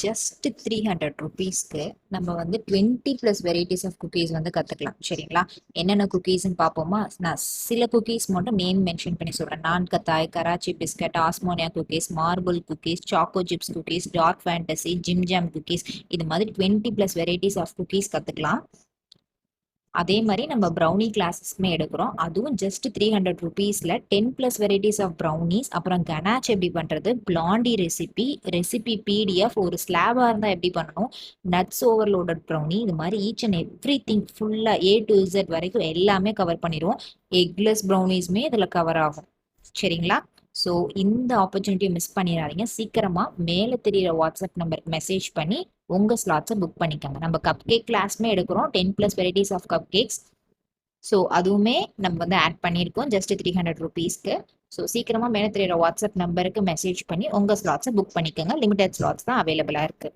Just 300 ருபீஸ்க்கு நம்ம வந்து 20 ப்ளஸ் வெரைட்டிஸ் ஆஃப் குக்கீஸ் வந்து கற்றுக்கலாம். சரிங்களா? என்னென்ன குக்கீஸ்ன்னு பார்ப்போமா? நான் சில குக்கீஸ் மட்டும் நேம் மென்ஷன் பண்ணி சொல்கிறேன். நான் கத்தாய், கராச்சி பிஸ்கட், ஆஸ்மோனியா cookies, marble cookies, choco chips cookies, Dark Fantasy, Jim Jam cookies, இது மாதிரி 20 ப்ளஸ் வெரைட்டிஸ் ஆஃப் குக்கீஸ் கற்றுக்கலாம். அதே மாதிரி நம்ம ப்ரௌனி கிளாஸஸ்மே எடுக்கிறோம். அதுவும் ஜஸ்ட் 300 ருபீஸில் 10 ப்ளஸ் வெரைட்டிஸ் ஆஃப் ப்ரௌனிஸ், அப்புறம் கனாச் எப்படி பண்ணுறது, பிளாண்டி ரெசிபி பிடிஎஃப், ஒரு ஸ்லாபாக இருந்தால் எப்படி பண்ணணும், நட்ஸ் ஓவர்லோடட் ப்ரௌனி, இது மாதிரி ஈச் அண்ட் எவ்ரி திங் ஃபுல்லாக A to Z வரைக்கும் எல்லாமே கவர் பண்ணிடுவோம். எக்லெஸ் ப்ரௌனிஸுமே இதில் கவர் ஆகும். சரிங்களா? ஸோ இந்த ஆப்பர்ச்சுனிட்டியை மிஸ் பண்ணிடாதீங்க. சீக்கிரமாக மேலே தெரியிற வாட்ஸ்அப் நம்பருக்கு மெசேஜ் பண்ணி உங்கள் ஸ்லாட்ஸை புக் பண்ணிக்கோங்க. நம்ம கப் கேக் கிளாஸ்மே எடுக்கிறோம், 10 plus varieties half cup cakes. So அதுவுமே நம்ம வந்து ஆட் பண்ணியிருக்கோம் ஜஸ்ட் 300 ருபீஸ்க்கு. ஸோ சீக்கிரமாக மேலே தெரியிற வாட்ஸ்அப் நம்பருக்கு மெசேஜ் பண்ணி உங்கள் ஸ்லாட்ஸை புக் பண்ணிக்கோங்க. லிமிடெட் ஸ்லாட்ஸ் தான் அவைலபிளாக இருக்குது.